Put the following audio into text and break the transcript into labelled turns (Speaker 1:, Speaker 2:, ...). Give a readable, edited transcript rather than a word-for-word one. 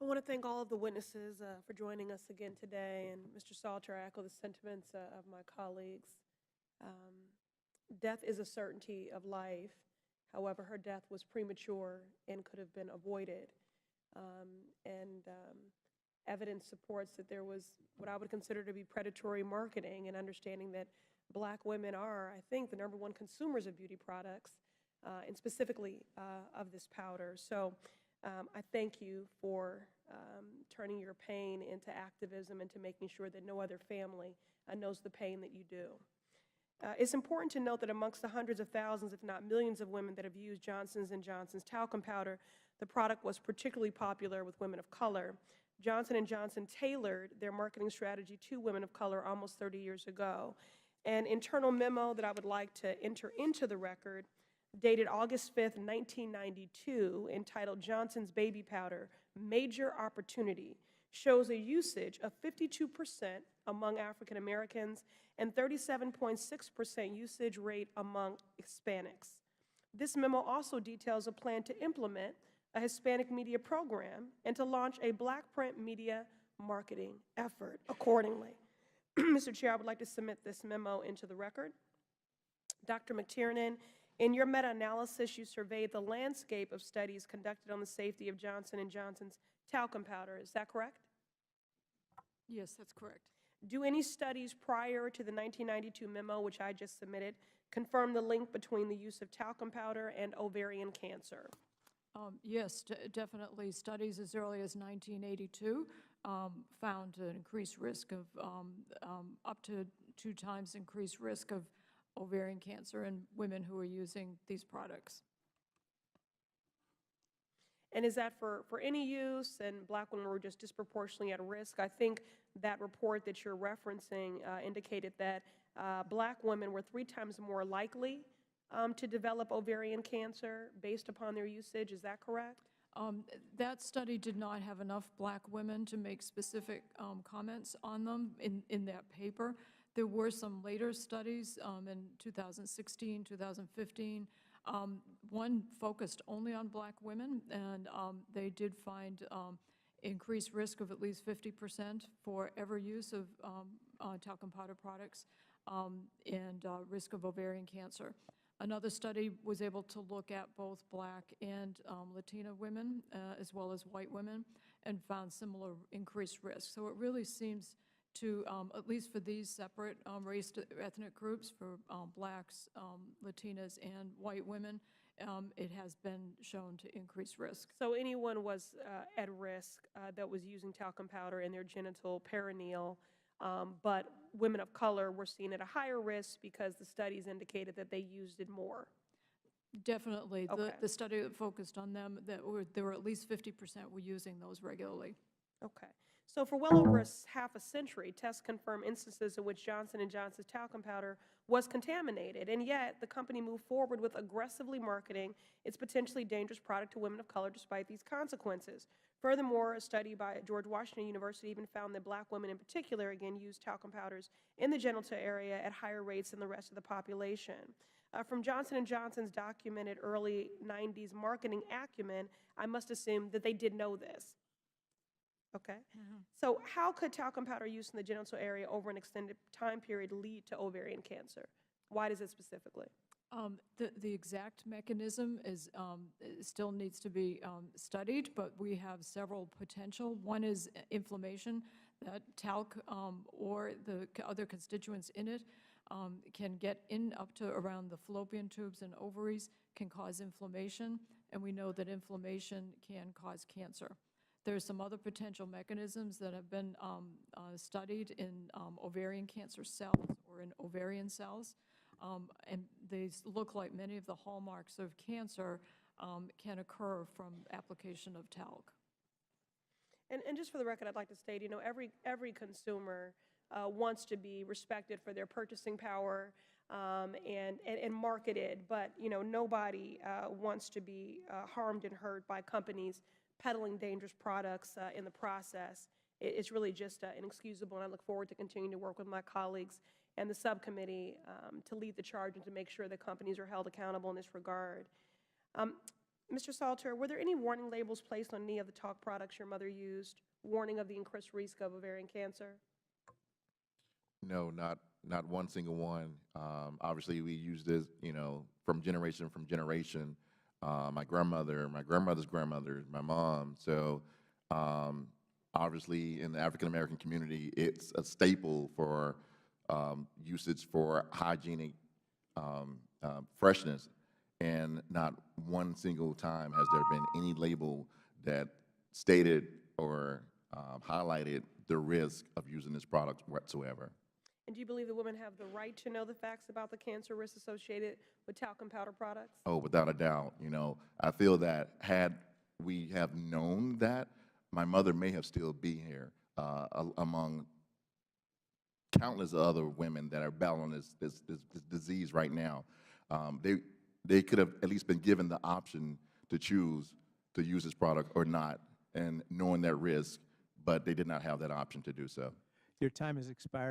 Speaker 1: I want to thank all of the witnesses for joining us again today. And Mr. Salter, I echo the sentiments of my colleagues. Um, Death is a certainty of life. However, her death was premature and could have been avoided. Um, and evidence supports that there was what I would consider to be predatory marketing, and understanding that black women are, I think, the #1 consumers of beauty products, and specifically of this powder. So I thank you for turning your pain into activism and to making sure that no other family knows the pain that you do. It's important to note that amongst the hundreds of thousands, if not millions, of women that have used Johnson's & Johnson's talcum powder, the product was particularly popular with women of color. Johnson & Johnson tailored their marketing strategy to women of color almost 30 years ago. An internal memo that I would like to enter into the record, dated August 5th, 1992, entitled Johnson's Baby Powder, Major Opportunity, shows a usage of 52% among African Americans and 37.6% usage rate among Hispanics. This memo also details a plan to implement a Hispanic media program and to launch a black print media marketing effort accordingly. Mr. Chair, I would like to submit this memo into the record. Dr. McTiernan, in your meta-analysis, you surveyed the landscape of studies conducted on the safety of Johnson & Johnson's talcum powder. Is that correct?
Speaker 2: Yes, that's correct.
Speaker 1: Do any studies prior to the 1992 memo, which I just submitted, confirm the link between the use of talcum powder and ovarian cancer?
Speaker 2: Yes, definitely. Studies as early as 1982 found an increased risk of up to 2 times increased risk of ovarian cancer in women who are using these products.
Speaker 1: And is that for any use, and black women were just disproportionately at risk? I think that report that you're referencing indicated that black women were 3 times more likely to develop ovarian cancer based upon their usage. Is that correct?
Speaker 2: That study did not have enough black women to make specific comments on them in that paper. There were some later studies in 2016, 2015. One focused only on black women, and they did find increased risk of at least 50% for ever use of talcum powder products and risk of ovarian cancer. Another study was able to look at both black and Latina women, as well as white women, and found similar increased risk. So it really seems to, at least for these separate race ethnic groups, for blacks, Latinas, and white women, it has been shown to increase risk.
Speaker 1: So anyone was at risk that was using talcum powder in their genital perineal, but women of color were seen at a higher risk because the studies indicated that they used it more.
Speaker 2: Definitely.
Speaker 1: Okay.
Speaker 2: The study that focused on them, there were at least 50% were using those regularly.
Speaker 1: Okay. So for well over half a century, tests confirm instances in which Johnson & Johnson's talcum powder was contaminated, and yet the company moved forward with aggressively marketing its potentially dangerous product to women of color despite these consequences. Furthermore, a study by George Washington University even found that black women in particular, again, used talcum powders in the genital area at higher rates than the rest of the population. From Johnson & Johnson's documented early 90s marketing acumen, I must assume that they did know this. Okay.
Speaker 2: Mm-hmm.
Speaker 1: So how could talcum powder use in the genital area over an extended time period lead to ovarian cancer? Why does it specifically?
Speaker 2: The exact mechanism is still needs to be studied, but we have several potential. One is inflammation, that talc or the other constituents in it can get in up to around the fallopian tubes and ovaries, can cause inflammation, and we know that inflammation can cause cancer. There are some other potential mechanisms that have been studied in ovarian cancer cells or in ovarian cells, and they look like many of the hallmarks of cancer can occur from application of talc.
Speaker 1: And just for the record, I'd like to state, you know, every consumer wants to be respected for their purchasing power and marketed, but, you know, nobody wants to be harmed and hurt by companies peddling dangerous products in the process. It's really just inexcusable, and I look forward to continuing to work with my colleagues and the subcommittee to lead the charge and to make sure that companies are held accountable in this regard. Mr. Salter, were there any warning labels placed on any of the talc products your mother used, warning of the increased risk of ovarian cancer?
Speaker 3: No, not one single one. Obviously, we use this, from generation. My grandmother, my grandmother's grandmother, my mom. So, obviously, in the African American community, it's a staple for usage for hygienic freshness. And not one single time has there been any label that stated or highlighted the risk of using this product whatsoever.
Speaker 1: And do you believe that women have the right to know the facts about the cancer risks associated with talcum powder products?
Speaker 3: Oh, without a doubt. I feel that had we have known that, my mother may have still been here among countless other women that are battling this disease right now. They could have at least been given the option to choose to use this product or not, and knowing that risk, but they did not have that option to do so.
Speaker 4: Your time has expired.